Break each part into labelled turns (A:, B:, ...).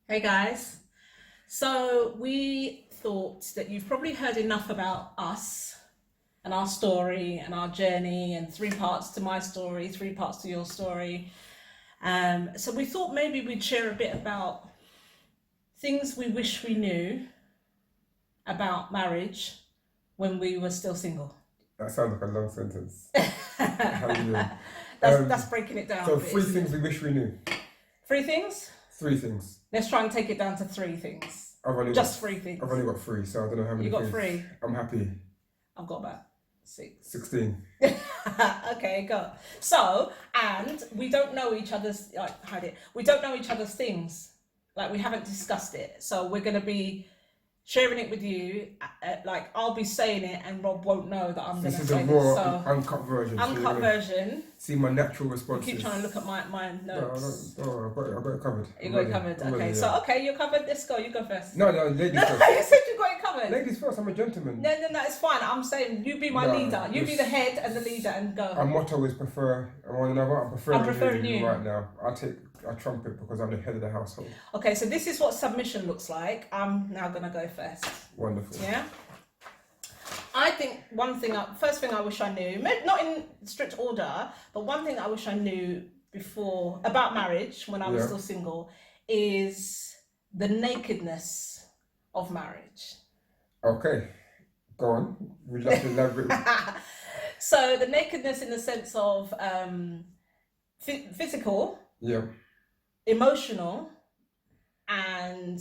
A: Hey guys. So we thought that you've probably heard enough about us and our story and our journey and three parts to my story, three parts to your story. So we thought maybe we'd share a bit about things we wish we knew about marriage when we were still single.
B: That sounds like a long sentence. How you doing?
A: That's breaking it down
B: So
A: a bit,
B: three
A: isn't
B: things
A: it?
B: we wish we knew.
A: Three things?
B: Three things.
A: Let's try and take it down to three things.
B: I've only
A: Just
B: got,
A: three things.
B: I've only got three, so I don't know how many.
A: You got
B: things.
A: three?
B: I'm happy.
A: I've got about 6.
B: 16.
A: Okay, go. So, and we don't know each other's we don't know each other's things. Like we haven't discussed it. So we're gonna be sharing it with you. Like I'll be saying it, and Rob won't know that I'm gonna
B: This is
A: say
B: a
A: this.
B: raw,
A: So
B: uncut version. so you're
A: uncut
B: gonna
A: version.
B: See my natural
A: You
B: responses.
A: keep trying to look at my
B: No,
A: notes.
B: I've got it covered.
A: You
B: I'm
A: got it
B: ready.
A: covered.
B: I'm
A: Okay,
B: ready,
A: so
B: yeah.
A: okay, you're covered. Let's go. You go first.
B: No, ladies
A: No,
B: first.
A: you said you got it covered.
B: Ladies first. I'm a gentleman.
A: No, it's fine. I'm saying you be my
B: No,
A: leader. You be
B: this-
A: the head and the leader, and go.
B: Our motto is prefer one another. I'm preferring
A: you.
B: right now. I trumpet because I'm the head of the household.
A: Okay, so this is what submission looks like. I'm now gonna go first.
B: Wonderful.
A: Yeah. I think first thing I wish I knew, maybe not in strict order, but one thing I wish I knew before about marriage when I was
B: Yeah.
A: still single is the nakedness of marriage.
B: Okay, go on. We'd love to elaborate.
A: So the nakedness in the sense of physical,
B: Yeah.
A: emotional, and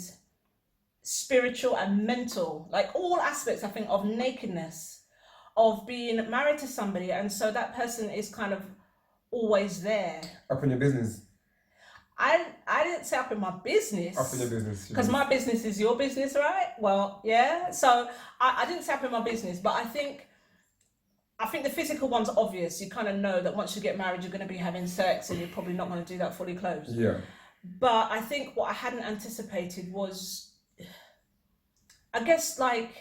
A: spiritual and mental, like all aspects, I think, of nakedness, of being married to somebody, and so that person is kind of always there.
B: Up in your business.
A: I didn't say up in my business.
B: Up in your business.
A: Because my business is your business, right? Well, yeah. So I didn't say up in my business, but I think the physical one's obvious. You kind of know that once you get married, you're going to be having sex, and you're probably not going to do that fully clothed.
B: Yeah.
A: But I think what I hadn't anticipated was, I guess, like,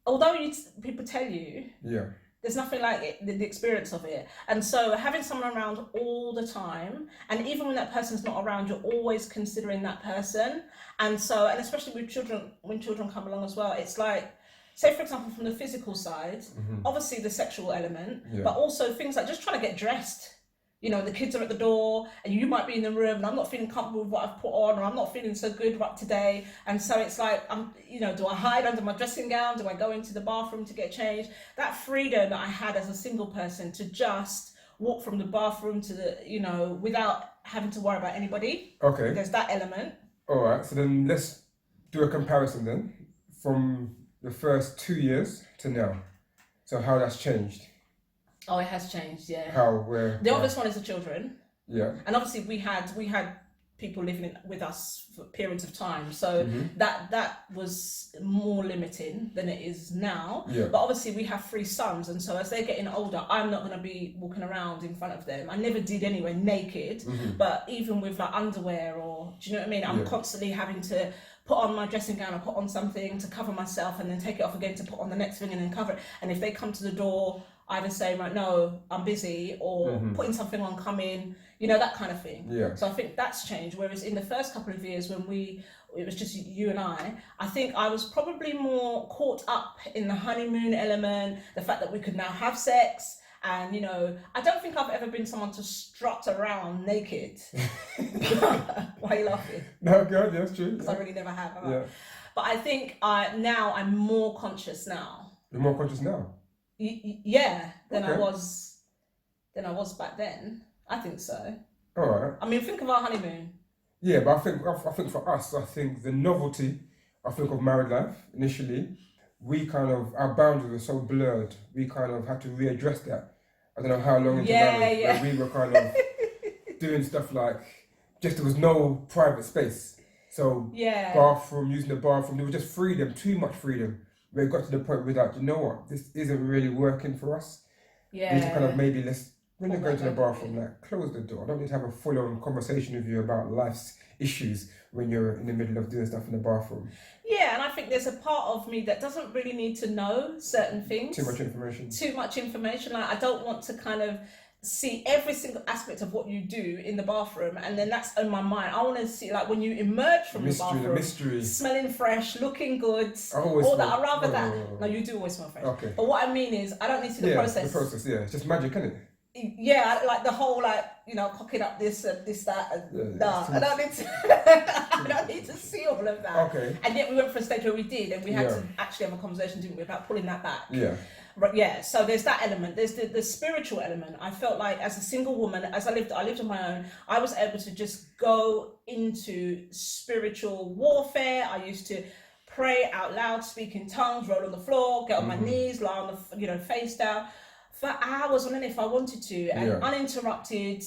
A: although people tell you,
B: Yeah.
A: there's nothing like it, the experience of it. And so having someone around all the time, and even when that person's not around, you're always considering that person. And so, and especially with children, when children come along as well, it's like, say for example, from the physical side, obviously the sexual element,
B: Yeah.
A: but also things like just trying to get dressed. You know, the kids are at the door and you might be in the room and I'm not feeling comfortable with what I've put on, or I'm not feeling so good right today. And so it's like, do I hide under my dressing gown? Do I go into the bathroom to get changed? That freedom that I had as a single person to just walk from the bathroom to the, without having to worry about anybody.
B: Okay.
A: There's that element.
B: All right. So then let's do a comparison then from the first 2 years to now. So how that's changed.
A: Oh, it has changed, yeah.
B: How, where.
A: The obvious one is the children.
B: Yeah.
A: And obviously we had people living with us for periods of time, so that was more limiting than it is now.
B: Yeah.
A: But obviously we have 3 sons, and so as they're getting older, I'm not going to be walking around in front of them. I never did anyway, naked. But even with like underwear, or do you know what I mean, I'm constantly having to put on my dressing gown or put on something to cover myself, and then take it off again to put on the next thing and then cover it. And if they come to the door, either saying like, no, I'm busy, or putting something on, come in, that kind of thing.
B: Yeah.
A: So I think that's changed. Whereas in the first couple of years when it was just you and I think I was probably more caught up in the honeymoon element, the fact that we could now have sex. And, I don't think I've ever been someone to strut around naked. Why are you laughing?
B: No, good. That's true.
A: Because I really never have. Have I?
B: Yeah.
A: But I think now I'm more conscious now.
B: You're more conscious now.
A: Than I was back then. I think so.
B: All right.
A: I mean, think of our honeymoon.
B: Yeah, but I think for us, I think the novelty, of married life initially, our boundaries were so blurred. We kind of had to readdress that. I don't know how long into marriage, where we were kind of doing stuff like there was no private space. So bathroom, using the bathroom, there was just freedom, too much freedom. Where it got to the point where you know what, this isn't really working for us.
A: Yeah.
B: We need to kind of maybe when you're going to the bathroom, like close the door. I don't need to have a full-on conversation with you about life's issues when you're in the middle of doing stuff in the bathroom.
A: Yeah, and I think there's a part of me that doesn't really need to know certain things.
B: Too much information.
A: Like, I don't want to kind of see every single aspect of what you do in the bathroom, and then that's in my mind. I want to see like when you emerge from the bathroom, smelling fresh, looking good, all that. I'd rather that. No, you do always smell fresh. Okay. But what I mean is, I don't need to see the process.
B: The process, it's just magic, isn't it?
A: Yeah, like the whole cocking up this, that, and that. I don't need to. I don't need to see all of that.
B: Okay.
A: And yet we went for a stage where we did, and we had to actually have a conversation, didn't we, about pulling that back.
B: Yeah.
A: But yeah, so there's that element. There's the spiritual element. I felt like as a single woman, as I lived on my own, I was able to just go into spiritual warfare. I used to pray out loud, speak in tongues, roll on the floor, get on my knees, lie on the face down for hours on end if I wanted to, and uninterrupted.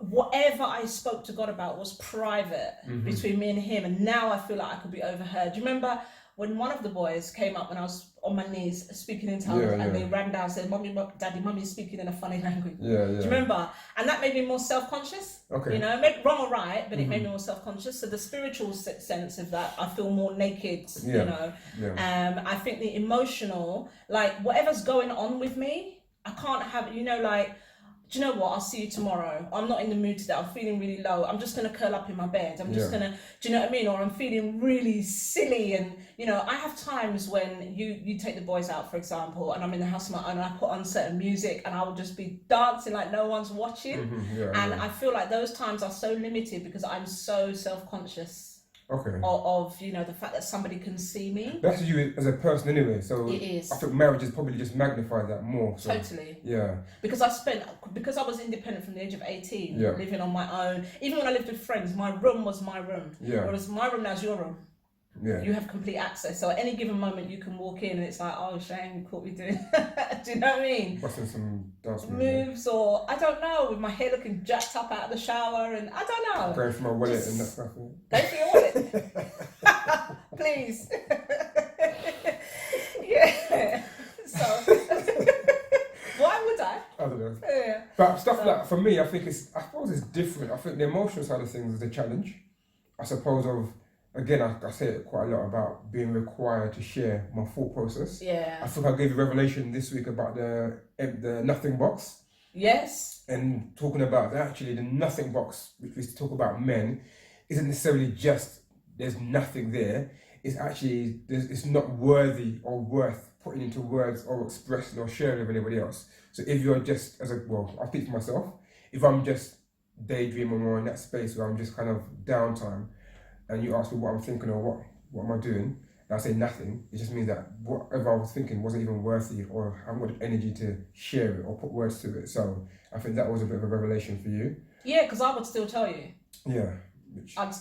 A: Whatever I spoke to God about was private between me and him, and now I feel like I could be overheard. Do you remember when one of the boys came up when I was on my knees speaking in tongues, and they ran down and said, Daddy, Mummy's speaking in a funny language. Do you remember? And that made me more self-conscious.
B: Okay.
A: You know, wrong or right, but it made me more self-conscious. So the spiritual sense of that, I feel more naked, you know. Yeah. I think the emotional, like whatever's going on with me, I can't have, you know, like, do you know what? I'll see you tomorrow. I'm not in the mood today. I'm feeling really low. I'm just going to curl up in my bed. I'm just going to, do you know what I mean? Or I'm feeling really silly. And, you know, I have times when you take the boys out, for example, and I'm in the house on my own and I put on certain music and I will just be dancing like no one's watching. I feel like those times are so limited because I'm so self-conscious.
B: Okay.
A: Of you know, the fact that somebody can see me.
B: That's you as a person anyway. So
A: it is.
B: I think marriage has probably just magnified that more. So.
A: Totally.
B: Yeah.
A: Because I was independent from the age of 18, living on my own. Even when I lived with friends, my room was my room. Yeah. Whereas my room now is your room. Yeah. You have complete access. So at any given moment you can walk in and it's like, oh Shane, you caught me doing do you know what I mean?
B: Busting some dance
A: moves or I don't know, with my hair looking jacked up out of the shower and I don't know.
B: Going for my wallet and that stuff.
A: Go for your wallet. Please. Yeah. So why would I?
B: I don't know.
A: Yeah.
B: But stuff like for me I suppose it's different. I think the emotional side of things is a challenge. I suppose again, I say it quite a lot about being required to share my thought process.
A: Yeah.
B: I think I gave a revelation this week about the nothing box.
A: Yes.
B: And talking about actually the nothing box, which we talk about men, isn't necessarily just there's nothing there. It's actually it's not worthy or worth putting into words or expressing or sharing with anybody else. So if you're just I speak for myself. If I'm just daydreaming or in that space where I'm just kind of downtime, and you ask me what I'm thinking or what am I doing, and I say nothing, it just means that whatever I was thinking wasn't even worthy or I haven't got the energy to share it or put words to it. So I think that was a bit of a revelation for you.
A: Yeah, because I would still tell you.
B: Yeah.
A: I'd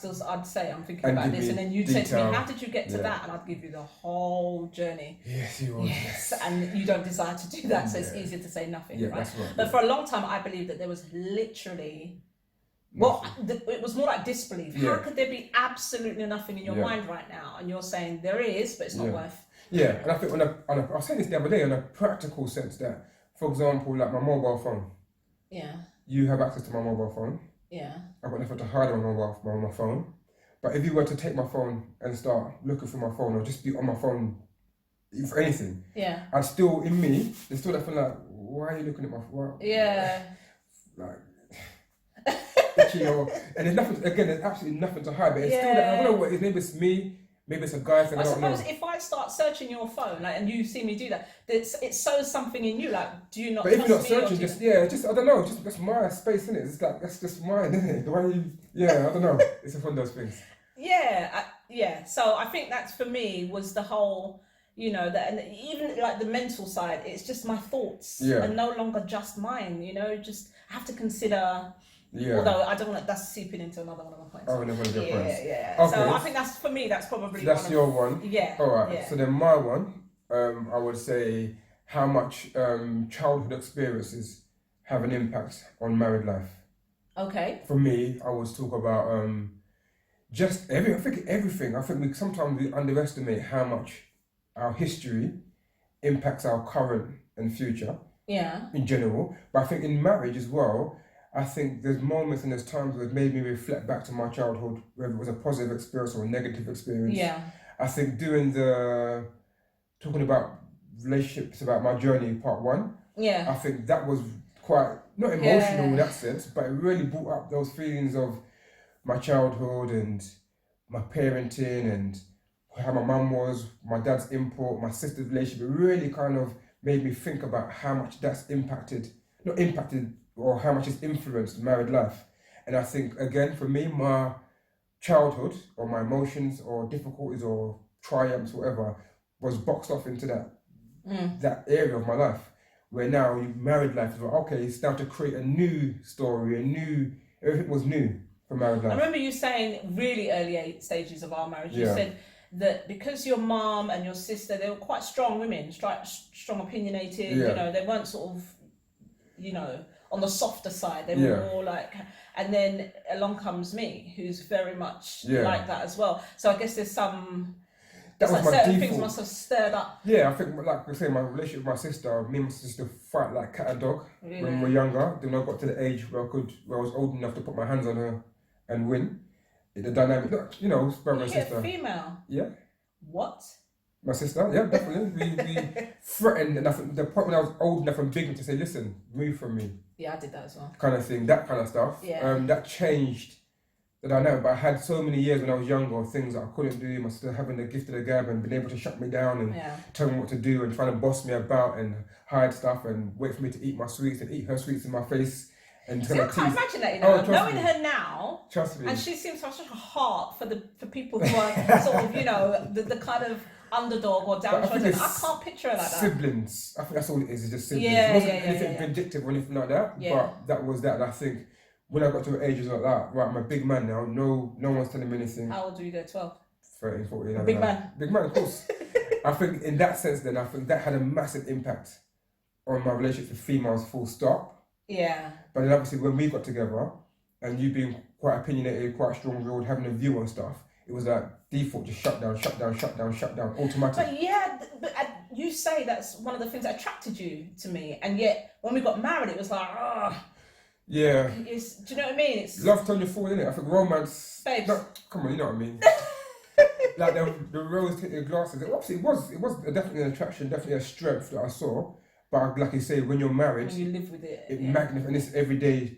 A: say I'm thinking about this, and then you'd say to me, how did you get to that? And I'd give you the whole journey.
B: Yes, you would.
A: Yes, and you don't desire to do that, so it's easier to say nothing, right?
B: That's right.
A: But for a long time, I believed that there was literally... Well, it was more like disbelief. Yeah. How could there be absolutely nothing in your mind right now? And you're saying there is, but it's not worth.
B: Yeah, and I think I was saying this the other day in a practical sense that, for example, like my mobile phone.
A: Yeah.
B: You have access to my mobile phone.
A: Yeah.
B: I've got nothing to hide on my phone. But if you were to take my phone and start looking through my phone or just be on my phone for anything, I'd still, in me, there's still that feeling like, why are you looking at my phone?
A: Yeah.
B: Like... and there's nothing, again, there's absolutely nothing to hide, but it's still that, I don't know what it is, maybe it's me, maybe it's a guy thing.
A: I suppose if I start searching your phone, like, and you see me do that, it shows something in you, like, do you not? But
B: if you're not searching, I don't know, that's my space, isn't it? It's like that's just mine, isn't it? The way I don't know. It's one of those things.
A: Yeah. So I think that's for me was the whole. You know, and even like the mental side, it's just my thoughts and no longer just mine, you know, just I have to consider, although I don't want to, that's seeping into another one of my points.
B: Oh, another one of your points.
A: Yeah. Okay. So I think that's, for me, that's probably
B: that's your one.
A: Yeah.
B: All right. So then my one, I would say how much childhood experiences have an impact on married life.
A: Okay.
B: For me, I would talk about just everything. I think sometimes we underestimate how much our history impacts our current and future in general. But I think in marriage as well, I think there's moments and there's times where it's made me reflect back to my childhood, whether it was a positive experience or a negative experience.
A: Yeah.
B: I think talking about relationships, about my journey, part one, I think that was quite not emotional in that sense, but it really brought up those feelings of my childhood and my parenting and how my mum was, my dad's input, my sister's relationship. It really kind of made me think about how much that's not impacted, or how much it's influenced married life. And I think, again, for me, my childhood or my emotions or difficulties or triumphs, whatever, was boxed off into that area of my life. Where now married life is like, okay, it's now to create a new story, everything was new for married life.
A: I remember you saying really early stages of our marriage, you said that because your mom and your sister, they were quite strong women, strong opinionated, you know, they weren't sort of, you know, on the softer side, they were more like, and then along comes me, who's very much like that as well. So I guess there's some...
B: That was
A: like
B: my
A: certain
B: default.
A: things must have stirred up.
B: Yeah, I think, like I say, my relationship with my sister, me and my sister fight like cat and dog when we were younger. Then I got to the age where I was old enough to put my hands on her and win. The dynamic, you know, brother and sister.
A: Female?
B: Yeah.
A: What?
B: My sister, yeah, definitely. We threatened, and I think the point when I was old enough and big enough to say, listen, move from me.
A: Yeah, I did that as well.
B: Kind of thing, that kind of stuff.
A: Yeah.
B: That changed. That I know, but I had so many years when I was younger, things that I couldn't do. My sister having the gift of the gab and being able to shut me down and tell me what to do and trying to boss me about and hide stuff and wait for me to eat my sweets and eat her sweets in my face. And
A: see, I can't imagine that, you know, knowing
B: me.
A: her now,
B: Trust me.
A: and she seems to have such a heart for people who are sort of, you know, the kind of underdog or downtrodden. I can't picture her like that.
B: Siblings. I think that's all it is just siblings.
A: Yeah,
B: it wasn't anything vindictive or anything like that, but that was that. And I think when I got to ages like that, right, I'm a big man now, no one's telling me anything.
A: How old do you go, 12?
B: 13, 14.
A: Big man.
B: Big man, of course. I think in that sense then, I think that had a massive impact on my relationship with females, full stop.
A: Yeah.
B: But then obviously when we got together, and you being quite opinionated, quite strong-willed, having a view on stuff, it was like default, just shut down, automatic.
A: But yeah, but you say that's one of the things that attracted you to me, and yet when we got married, it was like,
B: yeah.
A: Do you know what I mean? It's
B: love turn your fool, innit? I think romance.
A: Babes.
B: No, come on, you know what I mean. Like the rose tinted glasses. Obviously, it was definitely an attraction, definitely a strength that I saw. But like you say, when you're married,
A: when you live with it,
B: magnifies, and it's every day,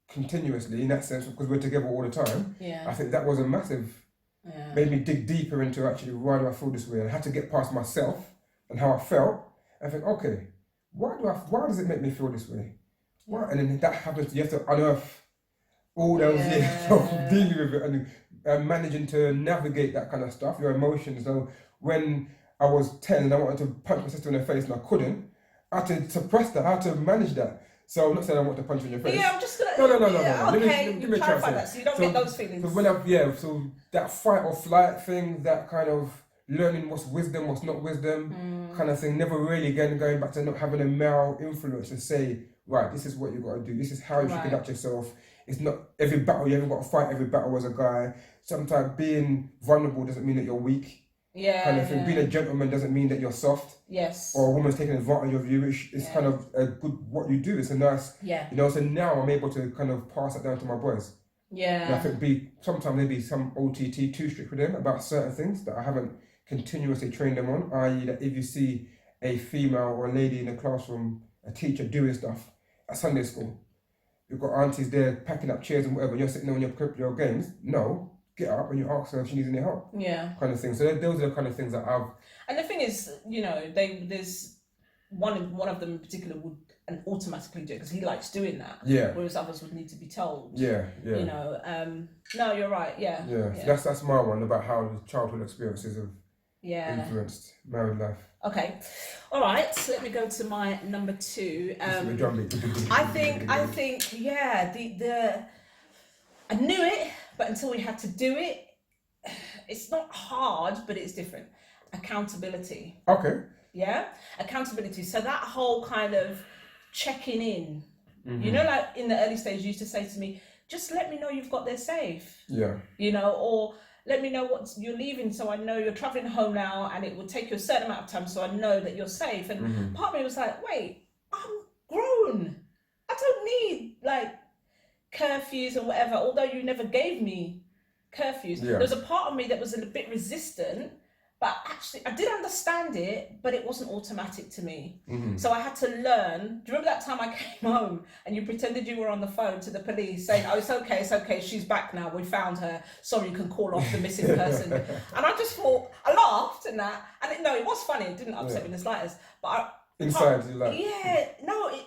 B: continuously in that sense, because we're together all the time.
A: Yeah. I
B: think that was a massive. Made me dig deeper into actually why do I feel this way. I had to get past myself and how I felt, and think, okay, why does it make me feel this way? Why? And then that happens. You have to unearth all those years of dealing with it and managing to navigate that kind of stuff, your emotions. So when I was 10 and I wanted to punch my sister in the face and I couldn't, I had to suppress that. I had to manage that. So I'm not saying I want to punch her in your face.
A: Yeah, I'm just gonna.
B: No.
A: Okay,
B: let me
A: clarify that so you don't get those feelings.
B: So that fight or flight thing, that kind of learning what's wisdom, what's not wisdom, kind of thing. Never really again going back to not having a male influence to say, right, this is what you got to do. This is how you should conduct yourself. It's not every battle you haven't got to fight every battle as a guy. Sometimes being vulnerable doesn't mean that you're weak. Yeah, kind of thing. Being a gentleman doesn't mean that you're soft.
A: Yes.
B: Or a woman's taking advantage of you. It's kind of a good what you do. It's a nice.
A: Yeah.
B: You know. So now I'm able to kind of pass that down to my boys.
A: Yeah.
B: And I think sometimes maybe some OTT too strict with them about certain things that I haven't continuously trained them on. I.e., that if you see a female or a lady in the classroom, a teacher doing stuff at Sunday school, you've got aunties there packing up chairs and whatever, and you're sitting there on your games. No. Get up and you ask her if she needs any help. Yeah. Kind of thing. So those are the kind of things that I've.
A: And the thing is, you know, there's one of them in particular would automatically do it because he likes doing that.
B: Yeah.
A: Whereas others would need to be told.
B: Yeah.
A: You know. No, you're right. Yeah.
B: So that's my one about how the childhood experiences have influenced married life.
A: Okay. All right. So let me go to my number 2. I think the I knew it. But until we had to do it, it's not hard, but it's different. Accountability.
B: Okay.
A: Yeah? Accountability. So that whole kind of checking in, you know, like in the early stage, you used to say to me, just let me know you've got there safe.
B: Yeah.
A: You know, or let me know what you're leaving so I know you're traveling home now and it will take you a certain amount of time so I know that you're safe. And part of me was like, wait, I'm grown. I don't need, like, curfews or whatever, although you never gave me curfews. There was a part of me that was a bit resistant But actually, I did understand it, but it wasn't automatic to me.
B: Mm-hmm.
A: So I had to learn. Do you remember that time I came home and you pretended you were on the phone to the police saying, "Oh, it's okay, she's back now. We found her. Sorry, you can call off the missing person." And I just thought, I laughed and that, and it was funny. It didn't upset me in the slightest. But
B: inside, you like,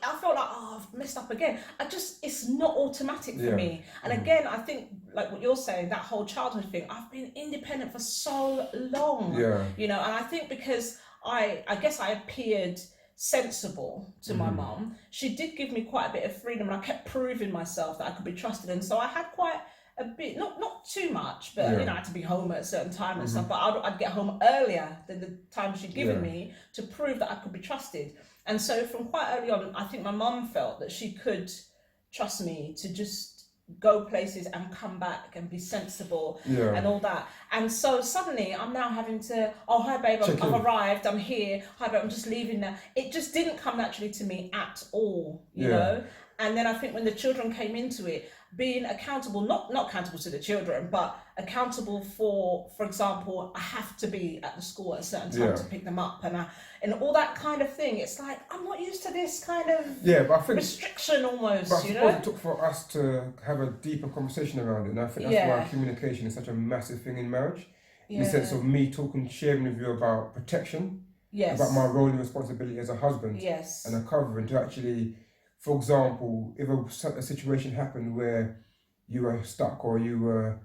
A: I felt like, I've messed up again. It's not automatic for me. And again, I think, like what you're saying, that whole childhood thing, I've been independent for so long, you know, and I think because I guess I appeared sensible to my mum, she did give me quite a bit of freedom, and I kept proving myself that I could be trusted, and so I had quite a bit, not too much, but you know, I had to be home at a certain time and stuff, but I'd get home earlier than the time she'd given me to prove that I could be trusted. And so from quite early on, I think my mum felt that she could trust me to just go places and come back and be sensible and all that. And so suddenly I'm now having to, "Oh, hi babe, I've arrived, I'm here, hi babe, I'm just leaving now." It just didn't come naturally to me at all, you know. And then I think when the children came into it, being accountable, not accountable to the children, but accountable for example, I have to be at the school at a certain time to pick them up, and all that kind of thing. It's like, I'm not used to this kind of
B: but I think
A: restriction almost,
B: but I
A: you
B: suppose
A: know?
B: it took for us to have a deeper conversation around it, and I think that's why communication is such a massive thing in marriage. In the sense of me sharing with you about protection, about my role and responsibility as a husband and a covering, to actually, for example, if a situation happened where you were stuck or an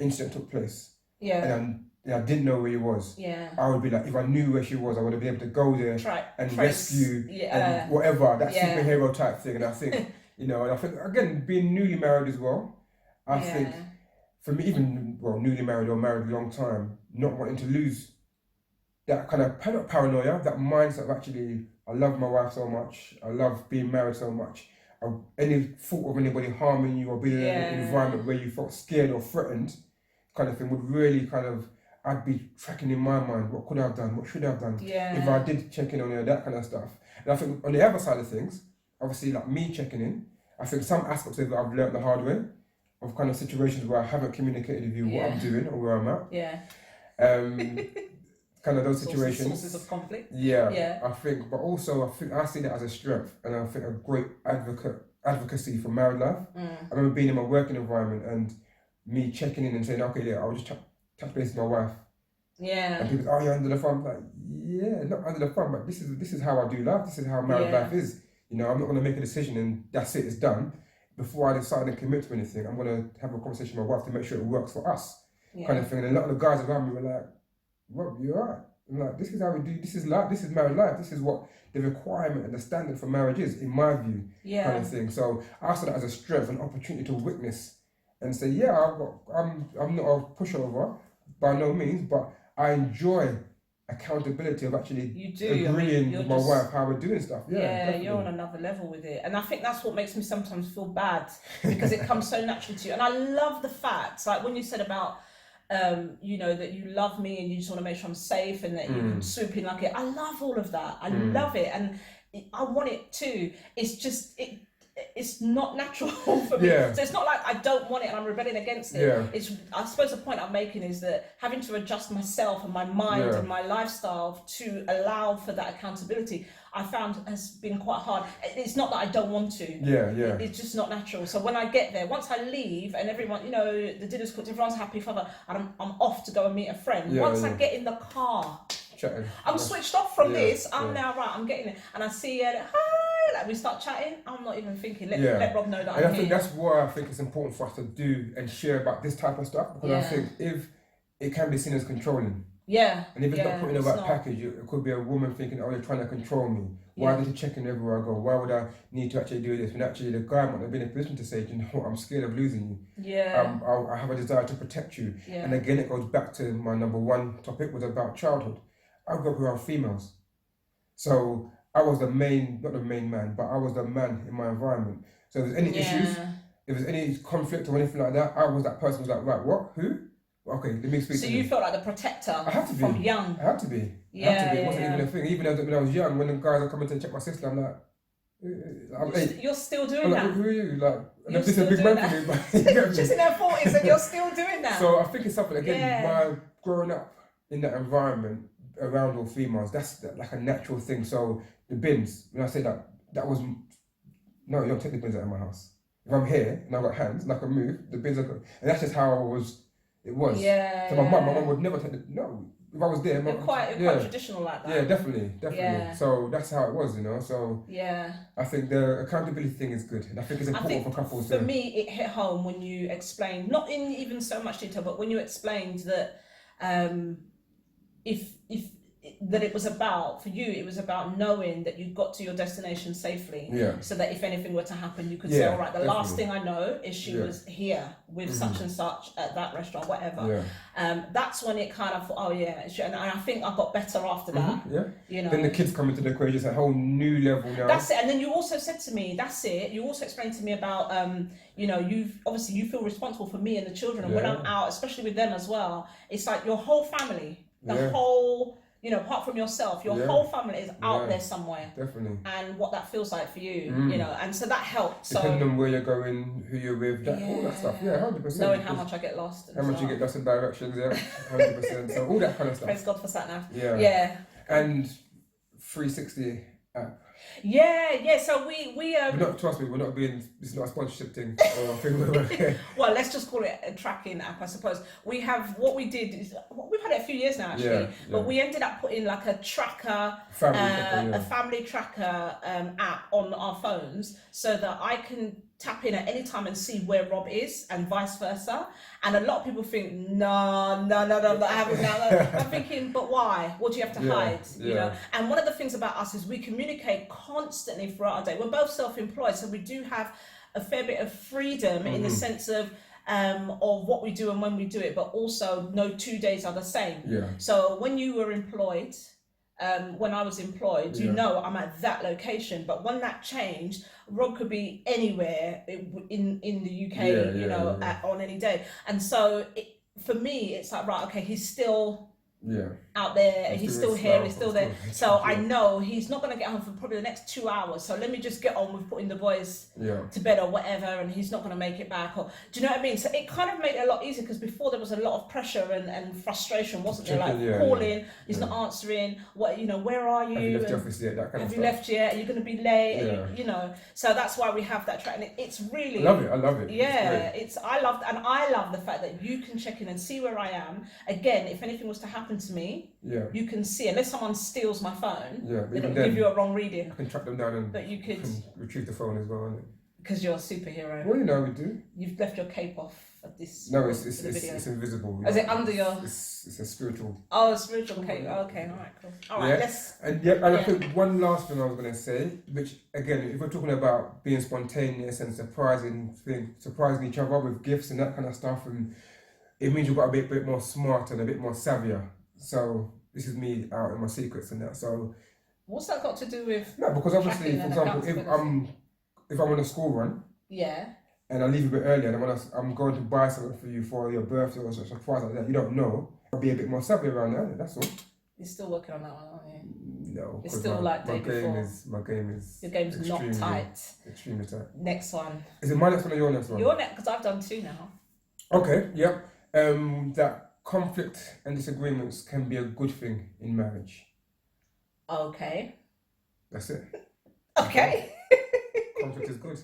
B: incident took place, and I didn't know where he was, I would be like, if I knew where she was, I would have been able to go there and rescue and whatever, that superhero type thing. And I think, you know, and I think, again, being newly married as well, I think, for me, even, newly married or married a long time, not wanting to lose that kind of paranoia, that mindset of actually, I love my wife so much, I love being married so much. Any thought of anybody harming you or being in an environment where you felt scared or threatened, kind of thing, would really kind of, I'd be tracking in my mind, what could I have done, what should I have done, if I did check in on you, that kind of stuff. And I think on the other side of things, obviously like me checking in, I think some aspects of it I've learnt the hard way, of kind of situations where I haven't communicated with you what I'm doing or where I'm at. Kind of those situations.
A: Sources of conflict.
B: I think, but also I think I see that as a strength, and I think a great advocacy for married life. I remember being in my working environment and me checking in and saying, "Okay, I'll just touch base with my wife." And people, "Oh, you're under the thumb." Like, not under the thumb, but this is how I do life. This is how married life is. You know, I'm not going to make a decision and that's it, it's done. Before I decide and commit to anything, I'm going to have a conversation with my wife to make sure it works for us, kind of thing. And a lot of the guys around me were like, "Rob, you're right." I'm like, this is how we do, this is life, this is married life, this is what the requirement and the standard for marriage is, in my view, kind of thing. So I saw that as a strength, an opportunity to witness and say, I'm not a pushover by no means, but I enjoy accountability of actually agreeing with my wife how we're doing stuff.
A: You're on another level with it, and I think that's what makes me sometimes feel bad, because it comes so naturally to you. And I love the fact, like when you said about you know, that you love me and you just want to make sure I'm safe and that you can swoop in like it. I love all of that. I love it, and I want it too. It's just it's not natural for me. So it's not like I don't want it and I'm rebelling against it. It's, I suppose the point I'm making is that having to adjust myself and my mind and my lifestyle to allow for that accountability, I found has been quite hard. It's not that I don't want to. It's just not natural. So when I get there, once I leave and everyone, you know, the dinner's cooked, everyone's happy, and I'm off to go and meet a friend. Once I get in the car, I'm switched off from this. I'm now right. I'm getting it, and I see her. Hi, like we start chatting. I'm not even thinking. Let Rob know that I'm here.
B: And I think that's why I think it's important for us to do and share about this type of stuff, because I think if it can be seen as controlling. And if it's not put in the right package, it could be a woman thinking, "Oh, they're trying to control me. Why did you check in everywhere I go? Why would I need to actually do this?" When actually the guy might have been in a position to say, "You know what, I'm scared of losing you. I have a desire to protect you." And again, it goes back to my number one topic, was about childhood. I grew up around females. So I was not the main man, but I was the man in my environment. So if there's any issues, if there's any conflict or anything like that, I was that person who was like, "Right, what? Who? Okay, let me speak to you."
A: So you felt like the protector.
B: I had to be.
A: From young.
B: I had to be. It wasn't even a thing. Even when I was young, when the guys are coming to check my sister, I'm like,
A: you're still doing that.
B: Who are you? Like, this is a big man for me, but
A: just in their 40s and you're still doing that.
B: So I think it's something, again, my growing up in that environment around all females, that's like a natural thing. So the bins, when I say that, that was, no, you don't take the bins out of my house. If I'm here and I've got hands and I can move, the bins are good. And that's just how it was.
A: Yeah.
B: So my mum would never take the, no, if I was there,
A: You're quite traditional like that.
B: Yeah, definitely.
A: Yeah.
B: So that's how it was, you know. So
A: yeah,
B: I think the accountability thing is good, and I think it's important for couples.
A: For me, it hit home when you explained, not in even so much detail, but when you explained that if that it was about, for you, it was about knowing that you got to your destination safely.
B: Yeah.
A: So that if anything were to happen, you could say, all right, the last thing I know is she was here with such and such at that restaurant, whatever. Yeah. That's when it kind of, and I think I got better after that.
B: Yeah.
A: You know.
B: Then the kids come into the equation, it's a whole new level now.
A: That's it. And then you also said to me, that's it. You also explained to me about, you know, you feel responsible for me and the children. And when I'm out, especially with them as well, it's like your whole family, the whole, you know, apart from yourself, your whole family is out there somewhere.
B: Definitely.
A: And what that feels like for you, you know, and so that helps.
B: Depending on where you're going, who you're with, all that stuff. Yeah, 100%.
A: Knowing how much I get lost.
B: How much you get lost in directions, 100%. So all that kind of stuff.
A: Praise God for sat nav.
B: Yeah.
A: Yeah.
B: And 360 app.
A: Yeah. So we
B: trust me, we're not being. This is not a sponsorship thing. Or I think we're okay.
A: Well, let's just call it a tracking app, I suppose. We have what we did is we've had it a few years now actually, but we ended up putting like a tracker, a family tracker app on our phones, so that I can tap in at any time and see where Rob is, and vice versa. And a lot of people think, no, I haven't. No. I'm thinking, but why? What do you have to hide? You know. And one of the things about us is we communicate constantly throughout our day. We're both self-employed, so we do have a fair bit of freedom in the sense of what we do and when we do it, but also no 2 days are the same. Yeah. So when you were employed, when I was employed, you know, I'm at that location. But when that changed, Rob could be anywhere in the UK, you know, on any day. And so for me, it's like, right, okay, he's still out there, he's still here, he's still there. So I know he's not going to get home for probably the next 2 hours. So let me just get on with putting the boys to bed or whatever, and he's not going to make it back. Or do you know what I mean? So it kind of made it a lot easier, because before there was a lot of pressure and frustration, wasn't there? Like calling, he's not answering. What, you know, where are you?
B: Have you left the office yet? That kind of stuff. Have you
A: left yet? Are you going to be late? You know. So that's why we have that track, and it's really.
B: I love it.
A: Yeah, I love the fact that you can check in and see where I am. Again, if anything was to happen to me. You can see, unless someone steals my phone, they don't give you a wrong reading.
B: I can track them down and
A: but you could
B: retrieve the phone as well,
A: because you're a superhero.
B: Well, you know we do.
A: You've left your cape off at this.
B: No, it's invisible.
A: Is it under your?
B: It's a spiritual.
A: Oh, a spiritual cape. Oh, okay, all right, cool. All right, let's.
B: And I think one last thing I was going to say, which again, if we're talking about being spontaneous and surprising each other with gifts and that kind of stuff, and it means you've got to be a bit more smart and a bit more savvier. So this is me out in my secrets and that. So
A: what's that got to do with?
B: No, because obviously, for example, if I'm on a school run, and I leave a bit earlier, and I'm going to buy something for you for your birthday or a surprise like that, you don't know. I'll be a bit more savvy around that. That's all.
A: You're still working on that one, aren't you?
B: No,
A: it's still like day before.
B: My game is.
A: Your game's not tight.
B: Extremely tight.
A: Next one.
B: Is it my next one or your next one?
A: Your next, because I've done 2 now.
B: Okay. Yep. That conflict and disagreements can be a good thing in marriage.
A: Okay.
B: That's it.
A: Okay.
B: Conflict is good.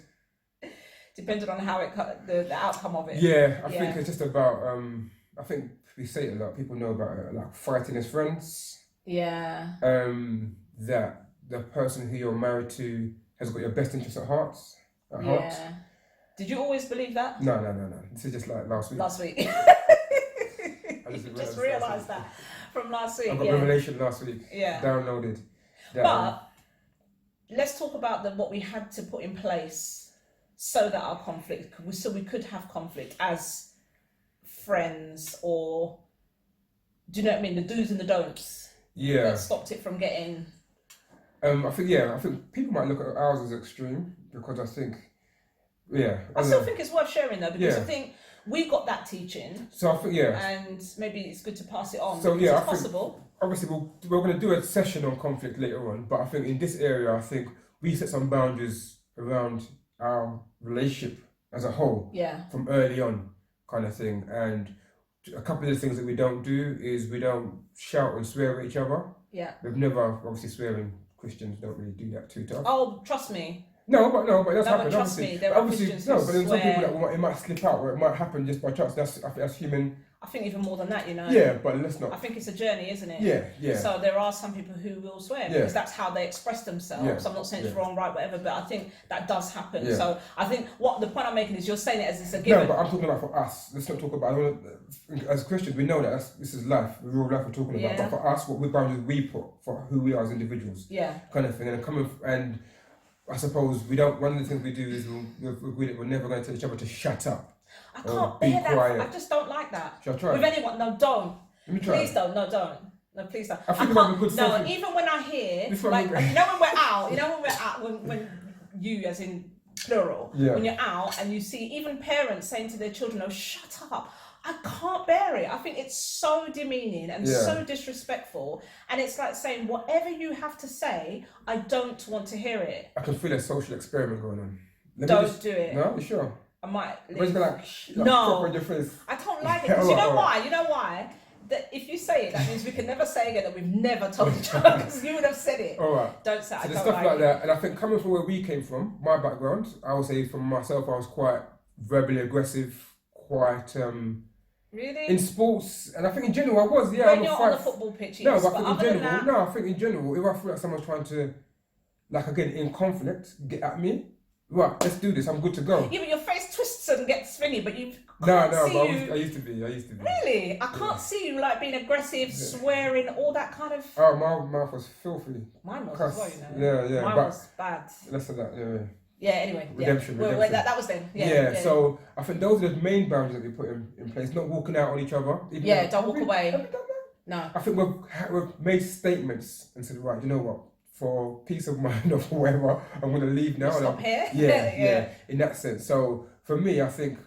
A: Depending on how the outcome of it.
B: Yeah, I think it's just about. I think we say it a lot. People know about it, like fighting as friends.
A: Yeah.
B: That the person who you're married to has got your best interests at heart. Did you always believe that? No. This is just like last week.
A: I just realised that from last week.
B: I got revelation last week.
A: Yeah.
B: Downloaded.
A: But let's talk about what we had to put in place so that our conflict, so we could have conflict as friends, or do you know what I mean? The do's and the don'ts.
B: Yeah.
A: That stopped it from getting.
B: I think people might look at ours as extreme, because I think. I
A: still think it's worth sharing though, because I think we got that teaching. So I think and maybe it's good to pass it on. So it's possible.
B: Obviously, we're going to do a session on conflict later on, but I think in this area, I think we set some boundaries around our relationship as a whole. Yeah. From early on, kind of thing, and a couple of the things that we don't do is we don't shout and swear at each other.
A: Yeah.
B: We've never, obviously, swearing. Christians don't really do that too tough.
A: Oh, trust me.
B: No, but that's happened.
A: But trust me, there are Christians who
B: but then some
A: swear.
B: people that it might slip out, or it might happen just by chance. I think that's human.
A: I think even more than that, you know.
B: Yeah, but let's not.
A: I think it's a journey, isn't it?
B: Yeah.
A: So there are some people who will swear because that's how they express themselves.
B: Yeah.
A: I'm not saying it's wrong, right, whatever, but I think that does happen.
B: Yeah.
A: So I think what the point I'm making is you're saying it as it's a given.
B: No, but I'm talking about for us. Let's not talk about. As Christians, we know that this is life, real life we're talking about. But for us, what boundaries we put for who we are as individuals, kind of thing, and I suppose we don't. One of the things we do is we're never going to tell each other to shut up.
A: I can't bear that. I just don't like that.
B: Shall I try?
A: With anyone, no, don't.
B: Let me try.
A: Please don't. No, don't. No, please don't.
B: I think I'm a good
A: no, even when I hear, like, you know, when we're out, when you, as in plural, when you're out and you see even parents saying to their children, "Oh, shut up." I can't bear it. I think it's so demeaning and so disrespectful. And it's like saying, whatever you have to say, I don't want to hear it.
B: I can feel a social experiment going on.
A: Don't do it.
B: No, you sure?
A: I might.
B: No. Your face.
A: I don't like it. Because you know why? You know why? That if you say it, that means we can never say again that we've never told each other because you would have said it.
B: All right.
A: Don't say.
B: So
A: I
B: there's
A: don't
B: stuff like that, and I think coming from where we came from, my background, I would say from myself, I was quite verbally aggressive, quite
A: really
B: in sports, and I think in general I was. Yeah,
A: when you're on the football pitch.
B: No, but I think in general, if I feel like someone's trying to, like again in conflict, get at me, right? Let's do this. I'm good to go.
A: Yeah, but your face twists and gets swingy, but you.
B: I used to be.
A: Really? I can't see you like being aggressive, swearing, all that kind of.
B: Oh, my mouth was filthy.
A: Mine was as well, you know.
B: Yeah.
A: Mine was bad.
B: Less of that, yeah.
A: Yeah, anyway.
B: Redemption.
A: Wait, that was then.
B: So I think those are the main boundaries that we put in place. Not walking out on each other.
A: Don't walk away.
B: Have we done that?
A: No.
B: I think we've made statements and said, right, you know what? For peace of mind or whatever, I'm going to leave now.
A: Stop here.
B: Yeah. In that sense. So for me, I think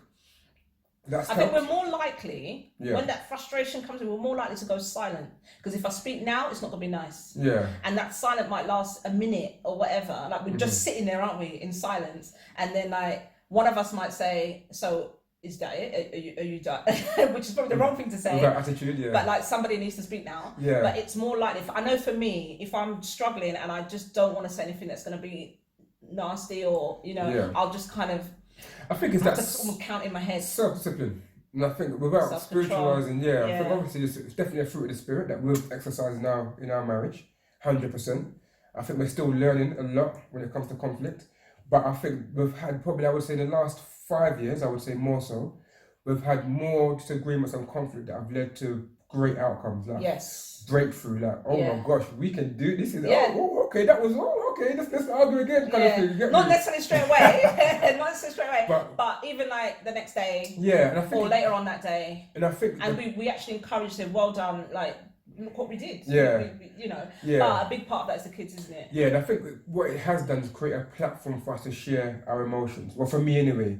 B: that's.
A: I think we're more likely when that frustration comes in. We're more likely to go silent because if I speak now, it's not going to be nice.
B: Yeah.
A: And that silent might last a minute or whatever. Like we're just sitting there, aren't we, in silence? And then like one of us might say, "So is that it? Are you done?" Which is probably the wrong thing to say.
B: With that attitude, yeah.
A: But like somebody needs to speak now.
B: Yeah.
A: But it's more likely. I know for me, if I'm struggling and I just don't want to say anything that's going to be nasty or I'll just kind of.
B: I think it's that
A: sort of count in my head.
B: Self-discipline. And I think without spiritualizing, I think obviously it's definitely a fruit of the spirit that we've exercised now in our marriage, 100%. I think we're still learning a lot when it comes to conflict. But I think we've had probably, I would say in the last 5 years, I would say more so, we've had more disagreements and conflict that have led to great outcomes. Like breakthrough, like, my gosh, we can do this. Okay, that was okay, let's argue again kind of thing.
A: Not necessarily straight away. But even like the next day.
B: Yeah, and I think
A: or later on that day.
B: And I think
A: we actually encouraged them, well done, like look what we did.
B: Yeah.
A: But a big part of that is the kids, isn't it?
B: Yeah, and I think what it has done is create a platform for us to share our emotions. Well, for me anyway,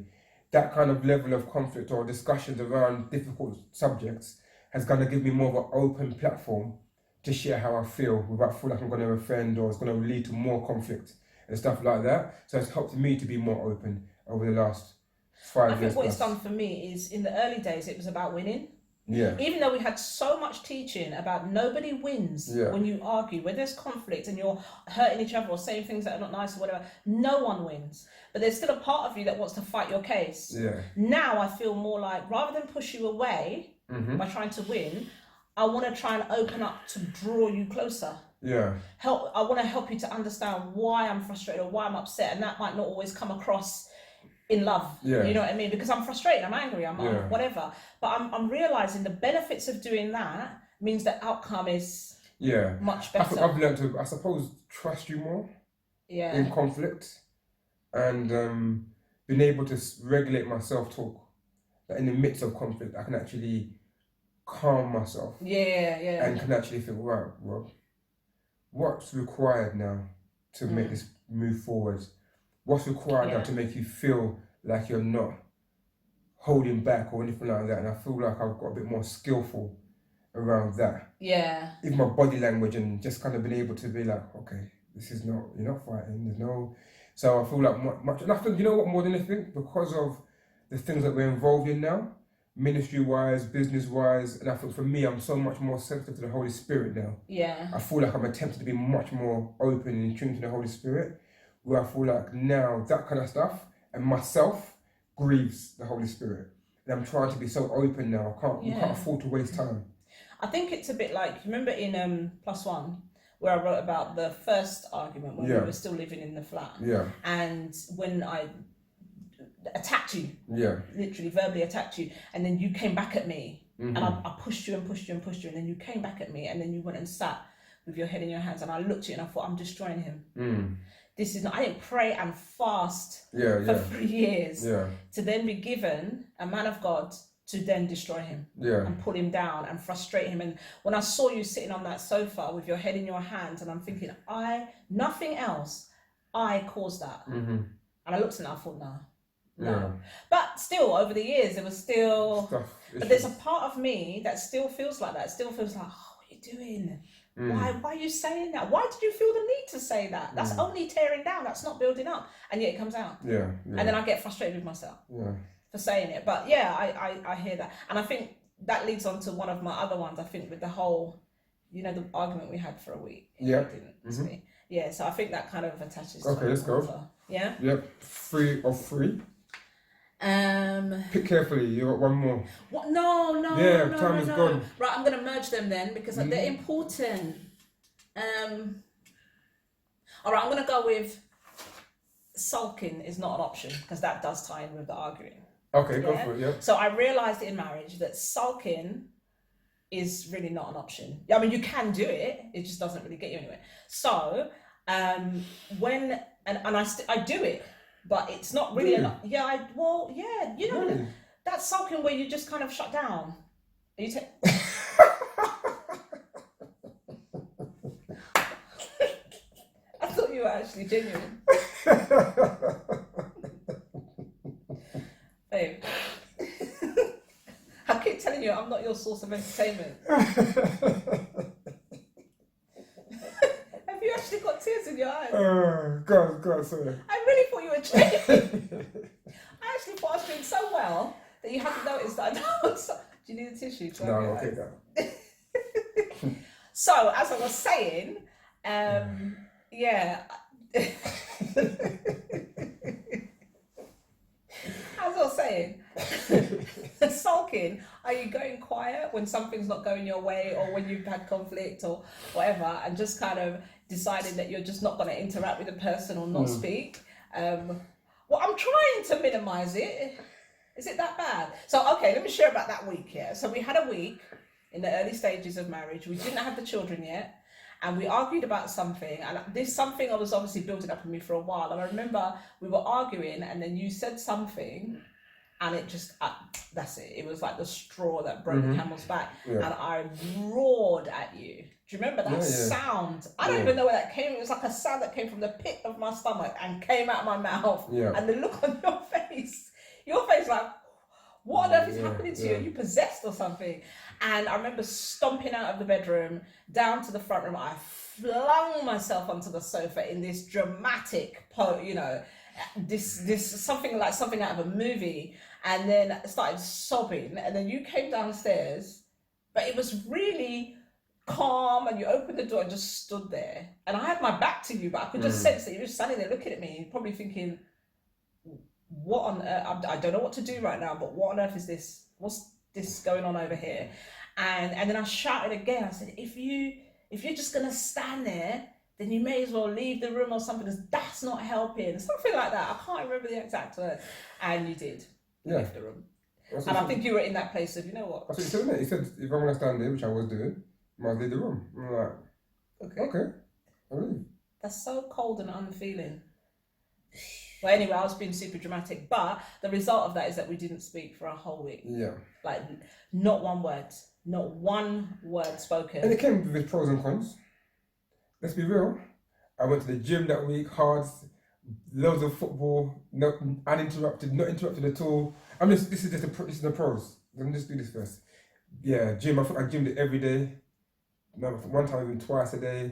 B: that kind of level of conflict or discussions around difficult subjects has going to give me more of an open platform to share how I feel without feeling like I'm going to offend or it's going to lead to more conflict and stuff like that. So it's helped me to be more open over the last 5 years.
A: I think what it's done for me is in the early days it was about winning.
B: Yeah.
A: Even though we had so much teaching about nobody wins when you argue, when there's conflict and you're hurting each other or saying things that are not nice or whatever, no one wins. But there's still a part of you that wants to fight your case.
B: Yeah.
A: Now I feel more like rather than push you away by trying to win, I want to try and open up to draw you closer.
B: Yeah.
A: I want to help you to understand why I'm frustrated or why I'm upset, and that might not always come across in love. Yeah. You know what I mean? Because I'm frustrated, I'm angry, I'm whatever. But I'm realizing the benefits of doing that means the outcome is much better.
B: I've learned to, I suppose, trust you more in conflict and being able to regulate my self-talk. That in the midst of conflict, I can actually calm myself. And can actually think, right, well, what's required now to make this move forward? What's required now to make you feel like you're not holding back or anything like that? And I feel like I've got a bit more skillful around that.
A: Yeah.
B: Even my body language and just kind of being able to be like, okay, this is not, you're not fighting, there's no... So I feel like much, and I think, you know what, more than anything, because of the things that we're involved in now, ministry-wise, business-wise, and I think for me, I'm so much more sensitive to the Holy Spirit now.
A: Yeah.
B: I feel like I'm attempting to be much more open and in tune to the Holy Spirit, where I feel like now that kind of stuff and myself grieves the Holy Spirit. And I'm trying to be so open now. We can't afford to waste time.
A: I think it's a bit like, you remember in +1, where I wrote about the first argument when we were still living in the flat.
B: Yeah.
A: And when I attacked you, literally verbally attacked you, and then you came back at me, and I pushed you and pushed you and pushed you, and then you came back at me, and then you went and sat with your head in your hands, and I looked at you and I thought, I'm destroying him. This is not, I didn't pray and fast for 3 years to then be given a man of God to then destroy him and pull him down and frustrate him. And when I saw you sitting on that sofa with your head in your hands, and I'm thinking, nothing else, I caused that. And I looked at it and I thought, no. But still, over the years, there was still, but there's a part of me that still feels like that. It still feels like, oh, what are you doing? Why are you saying that? Why did you feel the need to say that? That's only tearing down. That's not building up. And yet it comes out. And then I get frustrated with myself for saying it. But yeah, I hear that. And I think that leads on to one of my other ones, I think, with the whole, the argument we had for a week. Yeah, so I think that kind of attaches to
B: okay, let's go.
A: Yeah?
B: Yep. 3 of 3. Pick carefully, you got one more.
A: What? No.
B: Time is gone.
A: Right, I'm going to merge them then because they're important. All right, I'm going to go with sulking is not an option because that does tie in with the arguing.
B: Okay, go for it, yeah.
A: So I realised in marriage that sulking is really not an option. I mean, you can do it, it just doesn't really get you anywhere. So when, and I do it, but it's not really enough.
B: Really?
A: That's sulking where you just kind of shut down. I thought you were actually genuine. Babe, I keep telling you I'm not your source of entertainment. You actually got tears in your eyes.
B: God, sorry.
A: I really thought you were joking. I actually thought I was doing so well that you hadn't noticed that I don't. Do you need a tissue?
B: No, I'll take that.
A: So, as I was saying, as I was saying, sulking, are you going quiet when something's not going your way or when you've had conflict or whatever and just kind of deciding that you're just not going to interact with the person or not speak? Well, I'm trying to minimize it. Is it that bad? So, okay, let me share about that week here. So we had a week in the early stages of marriage. We didn't have the children yet. And we argued about something, and this something I was obviously building up in me for a while. And I remember we were arguing, and then you said something, and it just, that's it. It was like the straw that broke the camel's back. And I roared at you. Do you remember that sound? I don't even know where that came. It was like a sound that came from the pit of my stomach and came out of my mouth. And the look on your face like, what on earth is happening to you? Are you possessed or something? And I remember stomping out of the bedroom, down to the front room. I flung myself onto the sofa in this dramatic, this something out of a movie, and then started sobbing. And then you came downstairs, but it was really calm, and you opened the door and just stood there. And I had my back to you, but I could just sense that you were just standing there looking at me, probably thinking, what on earth? I don't know what to do right now, but what on earth is this? What's this going on over here? And then I shouted again. I said, if you're just gonna stand there, then you may as well leave the room or something, because that's not helping. Something like that. I can't remember the exact words. And you did. You left the room. And I think you were in that place of, you know what?
B: That's what he said, isn't it? He said, if I'm gonna stand there, which I was doing, I might leave the room. I'm like, okay. I leave.
A: That's so cold and unfeeling. Well, anyway, I was being super dramatic, but the result of that is that we didn't speak for a whole week.
B: Yeah.
A: Like, not one word spoken.
B: And it came with its pros and cons. Let's be real. I went to the gym that week, hard, loads of football, not interrupted at all. I mean, this is the pros. Let me just do this first. Yeah, gym. I think I gymmed it every day. One time even twice a day.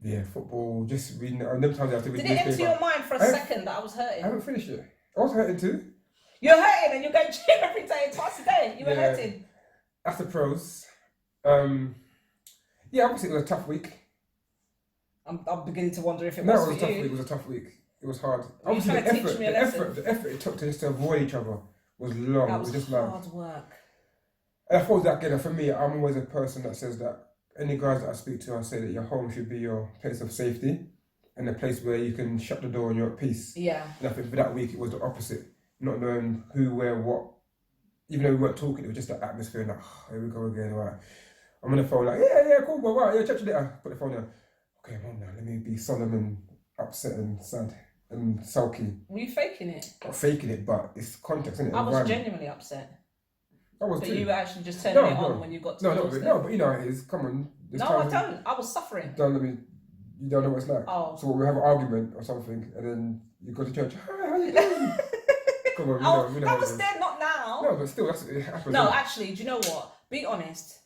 B: Yeah, football, just reading. And them times I have to read.
A: Did it enter your mind for a second that I was hurting?
B: I haven't finished it. I was hurting too.
A: You're hurting and you're going to gym every day, twice a day. You were hurting.
B: That's the pros. Yeah, obviously it was a tough week.
A: I'm beginning to wonder if it
B: No,
A: was
B: it was a
A: for
B: tough
A: you.
B: week. It was a tough week. It was hard.
A: Were you trying to teach me a lesson?
B: The effort it took to just to avoid each other was long.
A: That was
B: it was just
A: hard work.
B: And I suppose that again, for me, I'm always a person that says that any guys that I speak to, I say that your home should be your place of safety and a place where you can shut the door and you're at peace.
A: Yeah.
B: And I think for that week it was the opposite. Not knowing who, where, what. Even though we weren't talking, it was just that atmosphere, like, oh, here we go again, right. I'm on the phone like, yeah, cool, well, right, yeah, chat to you later. Put the phone down. Okay, I'm on now, let me be solemn and upset and sad and sulky.
A: Were you faking it?
B: Not faking it, but it's context, isn't it?
A: I was genuinely upset.
B: I was
A: but
B: too.
A: you were actually just turning it on when you got to the doorstep.
B: No, but you know how it is. Come on.
A: No, I don't. I was suffering.
B: You don't know what it's like.
A: Oh.
B: So we have an argument or something, and then you go to church. Hi, how you doing? Come on, we know
A: that was then, not now.
B: No, but still, it happens.
A: No, actually, do you know what? Be honest.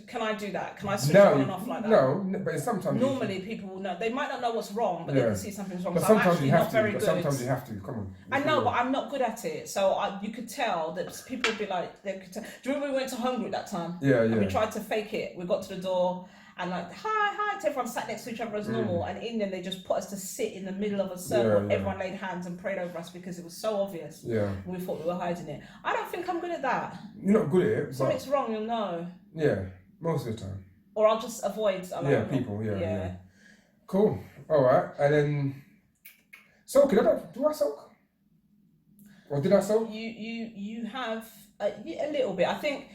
A: Can I do that? Can I switch on and off like that?
B: No, but sometimes.
A: Normally, people will know. They might not know what's wrong, but they can see something's wrong.
B: But
A: so
B: sometimes
A: I'm actually
B: you have
A: not
B: to.
A: very
B: But
A: good.
B: sometimes you have to. Come on.
A: I know, but I'm not good at it. So you could tell that people would be like, they could tell. Do you remember we went to home group that time?
B: Yeah.
A: And we tried to fake it. We got to the door and like, hi, to everyone sat next to each other as normal. And in them, they just put us to sit in the middle of a circle.
B: Yeah.
A: Everyone laid hands and prayed over us because it was so obvious.
B: Yeah.
A: We thought we were hiding it. I don't think I'm good at that.
B: You're not good at it.
A: Something's wrong, you'll know.
B: Yeah, most of the time.
A: Or I'll just avoid.
B: People. Yeah. Cool. All right, and then soaking. Do I soak? Or did I soak?
A: You have a little bit. I think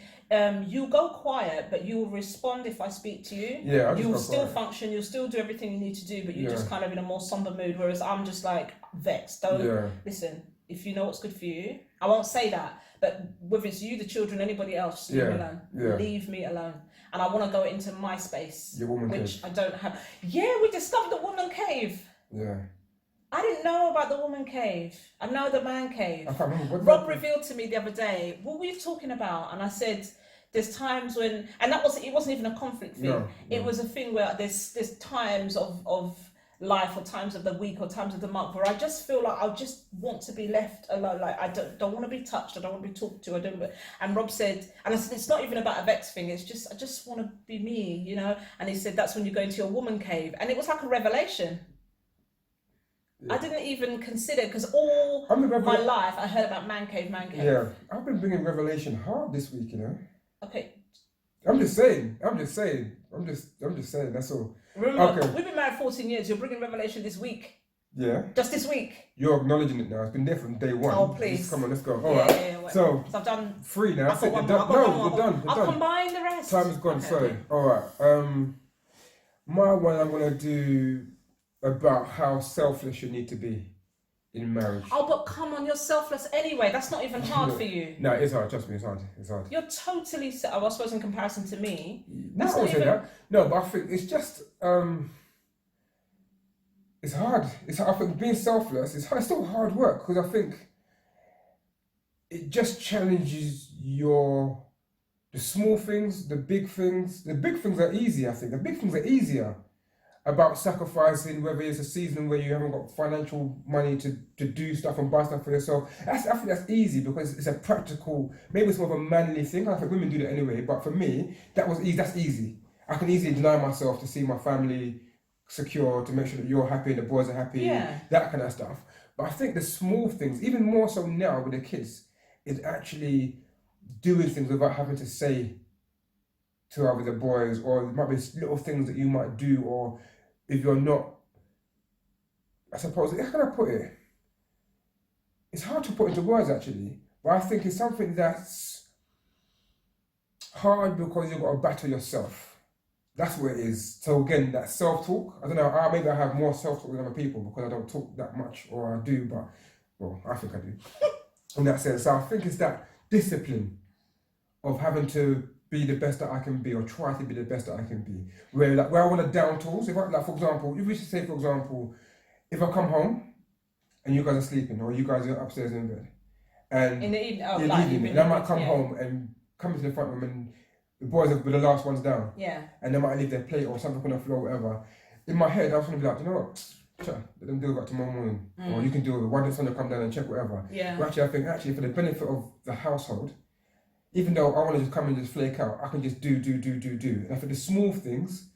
A: you'll go quiet, but you'll respond if I speak to you.
B: Yeah,
A: you'll still function. You'll still do everything you need to do, but you're just kind of in a more somber mood. Whereas I'm just like vexed. Don't listen. If you know what's good for you, I won't say that. But whether it's you, the children, anybody else, leave me alone.
B: Yeah.
A: Leave me alone. And I want to go into my space, which
B: cave.
A: I don't have. Yeah, we discovered the woman cave.
B: Yeah.
A: I didn't know about the woman cave. I know the man cave.
B: I can't remember.
A: Rob revealed to me the other day, what were you talking about? And I said, there's times when, and it wasn't even a conflict thing. No. It was a thing where there's times of life or times of the week or times of the month where I just feel like I just want to be left alone. Like I don't want to be touched. I don't want to be talked to. And Rob said, and I said, it's not even about a vex thing. It's just, I just want to be me, you know? And he said, that's when you go into your woman cave. And it was like a revelation. Yeah. I didn't even consider, because all my life I heard about man cave.
B: Yeah, I've been bringing revelation hard this week, you know?
A: Okay.
B: I'm just saying, that's all.
A: Remember, we've been married 14 years. You're bringing revelation this week.
B: Yeah.
A: Just this week.
B: You're acknowledging it now. It's been there from day one.
A: Oh, please.
B: Come on, let's go. All right.
A: Yeah.
B: So
A: I've done
B: 3 now.
A: I've got one
B: done.
A: No,
B: we're done.
A: I'll combine the rest.
B: Time is gone.
A: Okay.
B: Sorry. All right. My one I'm gonna do about how selfless you need to be in marriage.
A: Oh, but come on, you're selfless anyway. That's not even hard for you.
B: No, it's hard. Trust me, it's hard.
A: You're totally. I suppose in comparison to me,
B: that's not even. That. No, but I think it's just. It's hard. I think being selfless is hard. It's still hard work because I think it just challenges the small things, the big things. The big things are easy. I think the big things are easier. About sacrificing, whether it's a season where you haven't got financial money to do stuff and buy stuff for yourself. I think that's easy because it's a practical, maybe it's more of a manly thing. I think women do that anyway, but for me, that's easy. I can easily deny myself to see my family secure, to make sure that you're happy and the boys are happy, that kind of stuff. But I think the small things, even more so now with the kids, is actually doing things without having to say to either the boys, or there might be little things that you might do, or if you're not, I suppose, how can I put it? It's hard to put into words actually, but I think it's something that's hard because you've got to battle yourself. That's what it is. So again, that self-talk, I don't know, maybe I have more self-talk than other people because I don't talk that much, or I do, but, well, I think I do. In that sense, so I think it's that discipline of having to be the best that I can be, or try to be the best that I can be. Where I want to down tools, if for example, if I come home and you guys are sleeping, or you guys are upstairs in bed, and
A: in the evening,
B: and I might come home and come into the front room and the boys have been the last ones down.
A: Yeah.
B: And they might leave their plate or something on the floor, or whatever. In my head, I was going to be like, you know what? let them deal with that tomorrow morning, or you can deal with it. Why don't Sonia come down and check whatever?
A: Yeah.
B: But actually, I think for the benefit of the household, even though I want to just come and just flake out, I can just do. And I think the small things,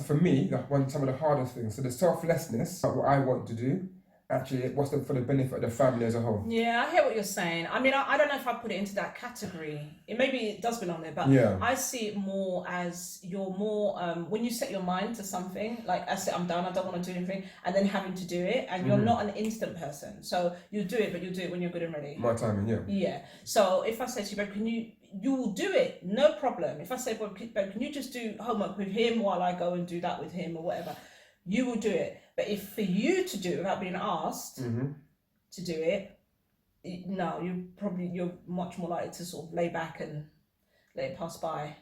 B: for me, that's some of the hardest things. So the selflessness, what I want to do, actually, for the benefit of the family as a whole.
A: Yeah, I hear what you're saying. I mean, I don't know if I put it into that category. Maybe it does belong there, but I see it more as you're more, when you set your mind to something, like I said, I'm done, I don't want to do anything, and then having to do it, and you're not an instant person. So you do it, but you do it when you're good and ready.
B: My timing, yeah.
A: Yeah. So if I say to you, babe, you will do it, no problem. If I say, well, babe, can you just do homework with him while I go and do that with him or whatever? You will do it. But if for you to do it without being asked to do it, no, you're much more likely to sort of lay back and let it pass by,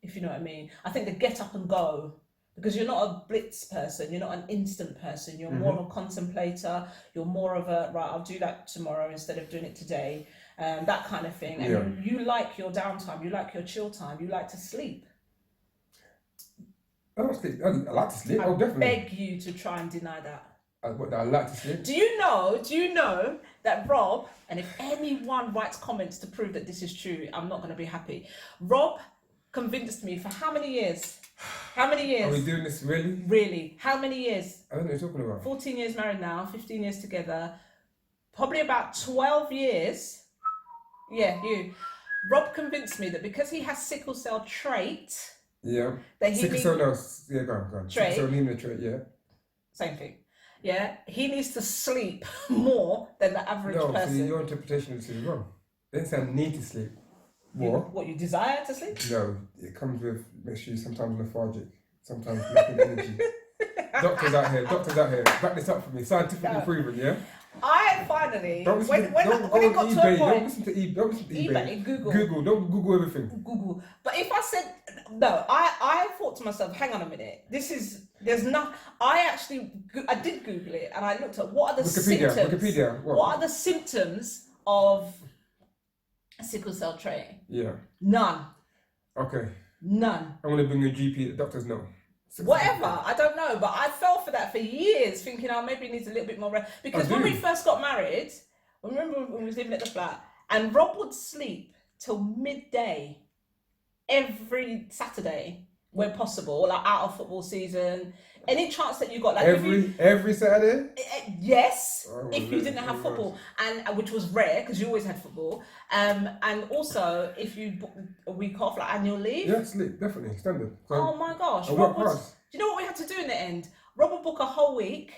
A: if you know what I mean. I think the get up and go, because you're not a blitz person, you're not an instant person, you're more of a contemplator, you're more of a, right, I'll do that tomorrow instead of doing it today, that kind of thing. And you like your downtime, you like your chill time, you like to sleep.
B: I don't sleep. I like to sleep. Oh, definitely.
A: I beg you to try and deny that.
B: I like to sleep.
A: Do you know that Rob, and if anyone writes comments to prove that this is true, I'm not going to be happy. Rob convinced me for how many years? How many years?
B: Are we doing this really?
A: Really? How many years?
B: I don't know what you're talking about. 14
A: years married now, 15 years together, probably about 12 years. Yeah, you. Rob convinced me that because he has sickle cell trait,
B: yeah.
A: Sickle
B: cell, no, yeah, go on.
A: Trait.
B: Sickle cell anemia trait, yeah.
A: Same thing. Yeah, he needs to sleep more than the average person.
B: No, your interpretation of this is wrong. They didn't say I need to sleep more.
A: What, you desire to sleep?
B: No, it comes with, makes you sometimes lethargic, sometimes lacking energy. Doctors out here, back this up for me, scientifically proven, yeah?
A: I finally,
B: when it got to a point, don't listen to eBay. Google, don't Google everything.
A: Google. But if I said, no, I thought to myself, hang on a minute, I did Google it and I looked at what are the symptoms.
B: Wikipedia.
A: What are the symptoms of sickle cell trait?
B: Yeah.
A: None.
B: Okay.
A: None.
B: I'm going to bring a GP, the doctors know.
A: Whatever, I don't know, but I fell for that for years, thinking, maybe it needs a little bit more rest. Because when we first got married, remember when we was living at the flat, and Rob would sleep till midday every Saturday where possible, like out of football season. Any chance that you got, like
B: every Saturday?
A: Yes, if you didn't have football, and which was rare because you always had football. And also if you booked a week off, like annual leave.
B: Yeah, sleep definitely standard. So
A: oh my gosh, do you know what we had to do in the end? Rob would book a whole week,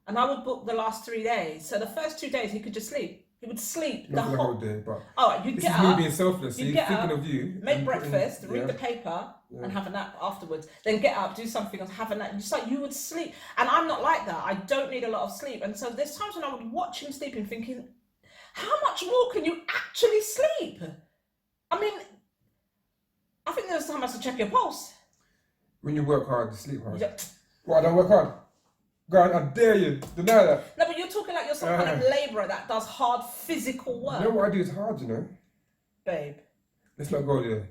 A: and I would book the last 3 days. So the first 2 days he could just sleep. He would sleep
B: the whole day, but
A: you'd
B: this
A: get
B: is
A: up,
B: me being selfless. So you're thinking of you.
A: Make breakfast, read the paper, and have a nap afterwards. Then get up, do something else, have a nap. Just like you would sleep. And I'm not like that. I don't need a lot of sleep. And so there's times when I would watch him sleeping, thinking, how much more can you actually sleep? I mean, I think there was time I had to check your pulse.
B: When you work hard, you sleep hard. Yeah. What, I don't work hard? Go on, I dare you, deny that.
A: No, but you're talking like you're some kind of labourer that does hard physical work.
B: You know what I do is hard, you know?
A: Babe.
B: Let's not go there.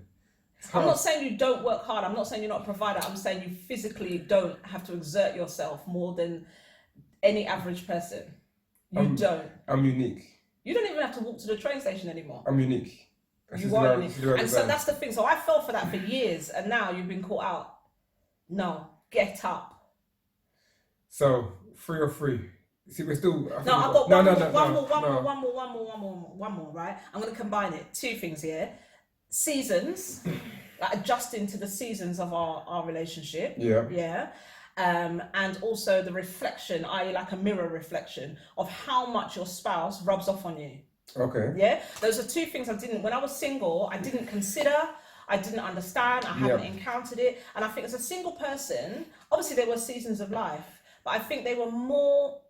A: I'm not saying you don't work hard. I'm not saying you're not a provider. I'm saying you physically don't have to exert yourself more than any average person. You don't.
B: I'm unique.
A: You don't even have to walk to the train station anymore.
B: I'm unique.
A: You are unique. And so that's the thing. So I fell for that for years, and now you've been caught out. No, get up.
B: So 3 or 3. See, we're still.
A: I've got one more. Right, I'm going to combine it. 2 things here: seasons, like adjusting to the seasons of our relationship.
B: Yeah.
A: Yeah. And also the reflection, i.e., like a mirror reflection of how much your spouse rubs off on you.
B: Okay.
A: Yeah. Those are 2 things when I was single, I didn't consider. I didn't understand. I hadn't encountered it. And I think as a single person, obviously there were seasons of life, but I think they were more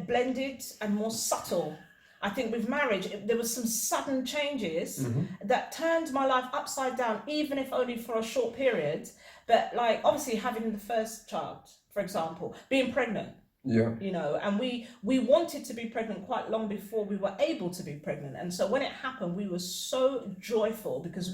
A: blended and more subtle. I think with marriage, there was some sudden changes that turned my life upside down, even if only for a short period. But like, obviously having the first child, for example, being pregnant.
B: Yeah.
A: You know, and we wanted to be pregnant quite long before we were able to be pregnant. And so when it happened, we were so joyful because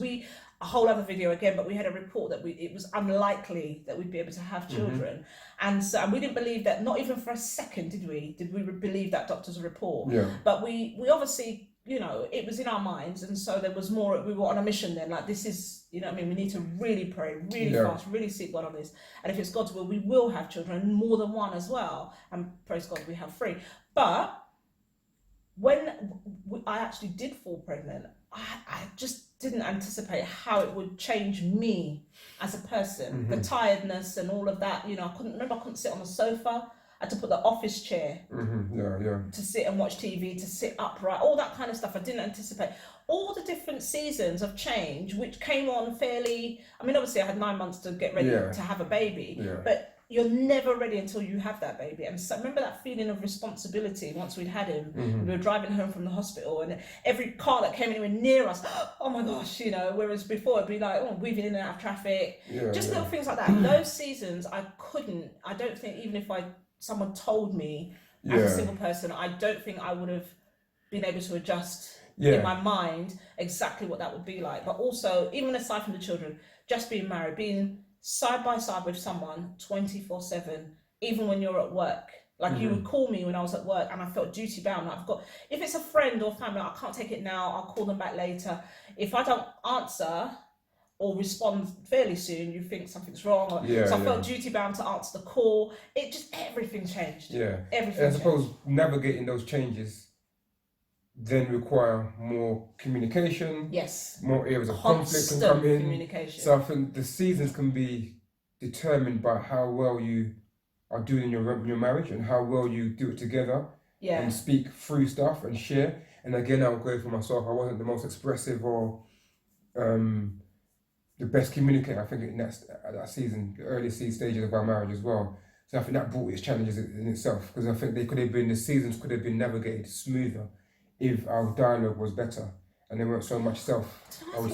A: a whole other video again, but we had a report that it was unlikely that we'd be able to have children. And so, and we didn't believe that, not even for a second did we believe that doctor's report. But we obviously, you know, it was in our minds, and so there was more, we were on a mission then, like, this is, you know what I mean, we need to really pray, really fast, really seek God on this, and if it's God's will, we will have children, and more than one as well, and praise God, we have 3. But when I actually did fall pregnant, I just didn't anticipate how it would change me as a person. The tiredness and all of that, you know, I couldn't sit on the sofa. I had to put the office chair to sit and watch TV, to sit upright, all that kind of stuff. I didn't anticipate all the different seasons of change, which came on fairly. I mean, obviously I had 9 months to get ready to have a baby, but you're never ready until you have that baby. And so I remember that feeling of responsibility once we'd had him. We were driving home from the hospital, and every car that came anywhere near us, oh my gosh, you know, whereas before it'd be like, oh, weaving in and out of traffic, little things like that. Those seasons, I don't think, even if someone told me as a single person, I don't think I would have been able to adjust in my mind exactly what that would be like. But also, even aside from the children, just being married, being side by side with someone 24/7, even when you're at work. Like you would call me when I was at work, and I felt duty bound. If it's a friend or family, I can't take it now, I'll call them back later. If I don't answer or respond fairly soon, you think something's wrong. So I felt duty bound to answer the call. Everything changed. Everything.
B: And I suppose navigating those changes then require more communication.
A: Yes.
B: More areas of conflict can come in.
A: Communication.
B: So I think the seasons can be determined by how well you are doing in your marriage, and how well you do it together. And speak through stuff and share. And again, I'll go for myself. I wasn't the most expressive or the best communicator, I think, in that season, the early stages of our marriage as well. So I think that brought its challenges in itself, because I think the seasons could have been navigated smoother if our dialogue was better and there weren't so much self.
A: I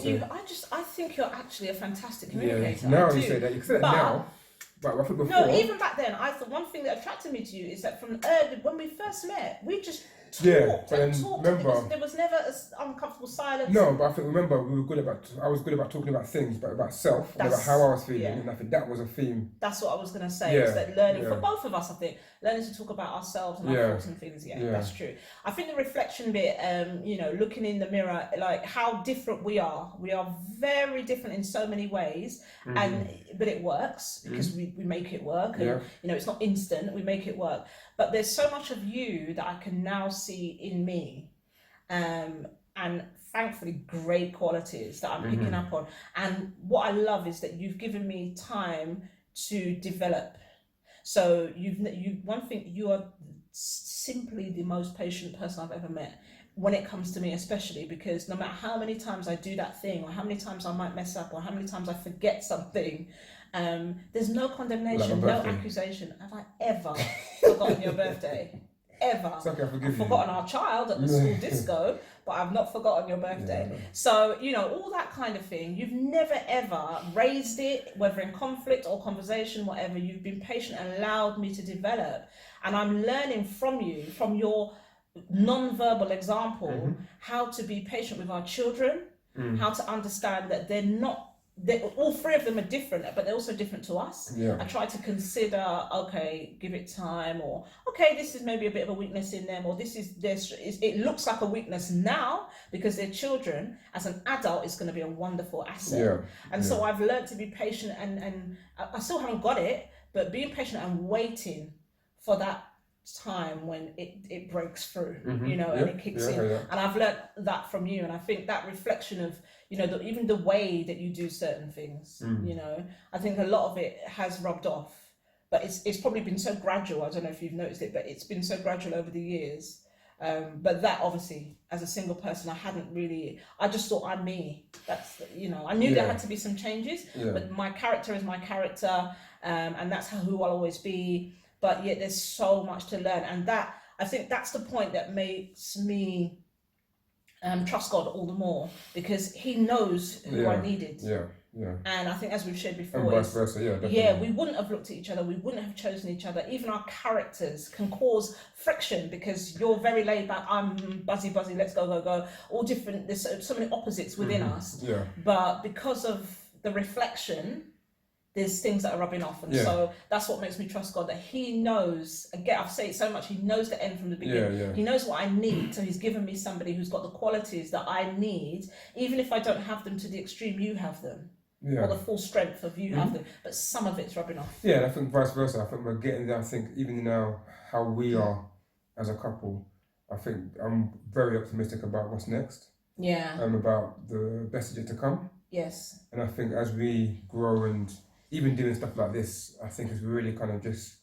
A: think you're actually a fantastic communicator.
B: Now you say that, you can say that now. But I think before.
A: No, even back then, I thought one thing that attracted me to you is that from early, when we first met, we just talked and talked. Remember, there was never an uncomfortable silence.
B: No, but I think, remember, I was good about talking about things, but about self, about how I was feeling, and I think that was a theme.
A: That's what I was going to say, is that learning, for both of us, I think, learning to talk about ourselves and our thoughts and things, that's true. I think the reflection bit, you know, looking in the mirror, like how different we are very different in so many ways, but it works, because we make it work, and you know, it's not instant, we make it work. But there's so much of you that I can now see in me, and thankfully great qualities that I'm picking up on. And what I love is that you've given me time to develop. So one thing, you are simply the most patient person I've ever met, when it comes to me especially, because no matter how many times I do that thing, or how many times I might mess up, or how many times I forget something, there's no condemnation, no accusation. Have I ever forgotten your birthday? Ever.
B: It's okay,
A: I've forgotten our child at the school disco, but I've not forgotten your birthday. So, you know, all that kind of thing. You've never ever raised it, whether in conflict or conversation, whatever. You've been patient and allowed me to develop. And I'm learning from you, from your non-verbal example, how to be patient with our children, how to understand that all 3 of them are different, but they're also different to us. I try to consider, okay, give it time, or okay, this is maybe a bit of a weakness in them, or it looks like a weakness now because they're children. As an adult, it's going to be a wonderful asset. So I've learned to be patient, and I still haven't got it, but being patient and waiting for that time when it breaks through, you know, and it kicks in. And I've learned that from you, and I think that reflection of, you know, even the way that you do certain things, you know, I think a lot of it has rubbed off, but it's probably been so gradual. I don't know if you've noticed it, but it's been so gradual over the years. But that, obviously, as a single person, I just thought I'm me. That's, you know, I knew there had to be some changes, but my character is my character, and that's who I'll always be. But yet there's so much to learn, and that, I think that's the point that makes me trust God all the more, because He knows who I needed.
B: Yeah.
A: And I think, as we've shared before,
B: and vice versa, definitely.
A: yeah, we wouldn't have looked at each other, we wouldn't have chosen each other. Even our characters can cause friction, because you're very laid back, I'm buzzy, let's go. All different, there's so many opposites within us.
B: Yeah.
A: But because of the reflection, there's things that are rubbing off. And so that's what makes me trust God, that He knows, again, I've said it so much, He knows the end from the beginning.
B: Yeah.
A: He knows what I need. So He's given me somebody who's got the qualities that I need, even if I don't have them to the extreme you have them. Or the full strength of you have them, but some of it's rubbing off.
B: Yeah, and I think vice versa. I think we're getting there. I think even now, how we are as a couple, I think I'm very optimistic about what's next.
A: Yeah.
B: About the best yet to come.
A: Yes.
B: And I think as we grow and even doing stuff like this, I think it's really kind of just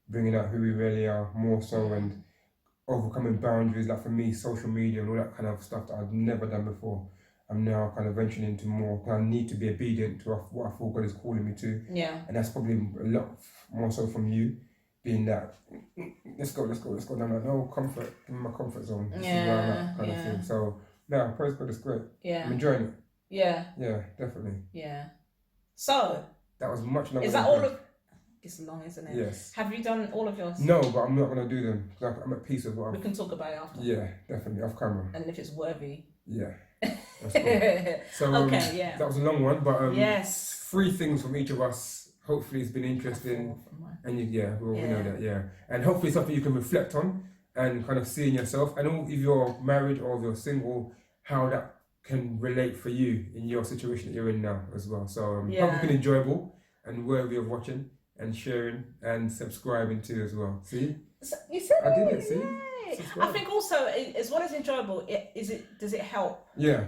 B: bringing out who we really are more so, and overcoming boundaries. Like for me, social media and all that kind of stuff that I've never done before. I'm now kind of venturing into more. I need to be obedient to what I feel God is calling me to.
A: Yeah.
B: And that's probably a lot more so from you, being that, let's go. And I'm like, no, comfort, give me my comfort zone. This is where I'm at, kind of thing. So, yeah, praise God, it's great.
A: Yeah.
B: I'm enjoying it.
A: Yeah.
B: Yeah, definitely.
A: Yeah. So.
B: That was much longer.
A: Is that all of? It's long, isn't it?
B: Yes.
A: Have you done all of yours?
B: No, but I'm not going to do them. I'm at peace with what
A: we can talk about it after.
B: Yeah, definitely, off camera.
A: And if it's worthy.
B: Yeah. That's cool. So that was a long one, but
A: yes,
B: 3 things from each of us. Hopefully, it's been interesting, and we know that, and hopefully something you can reflect on and kind of see in yourself, and all, if you're married or if you're single, how that can relate for you in your situation that you're in now as well. So hope it's been enjoyable and worthy of watching and sharing and subscribing to as well. See,
A: you said
B: I did it. See.
A: I think also, as well as enjoyable, does it help?
B: Yeah.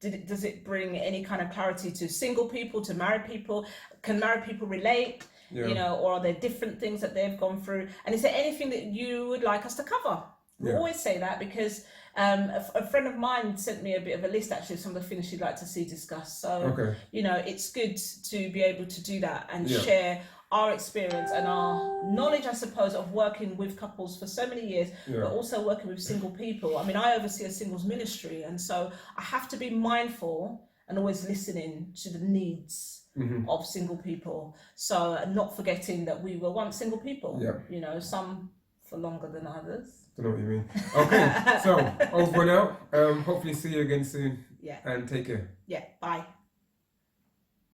A: Does it bring any kind of clarity to single people, to married people? Can married people relate? Yeah. Or are there different things that they've gone through? And is there anything that you would like us to cover? We always say that because a friend of mine sent me a bit of a list actually of some of the things she'd like to see discussed. So, it's good to be able to do that and share our experience and our knowledge, I suppose, of working with couples for so many years, but also working with single people. I mean, I oversee a singles ministry, and so I have to be mindful and always listening to the needs of single people. So not forgetting that we were once single people, some for longer than others.
B: I know what you mean. Okay, so over and out. Hopefully see you again soon.
A: Yeah.
B: And take care.
A: Yeah, bye.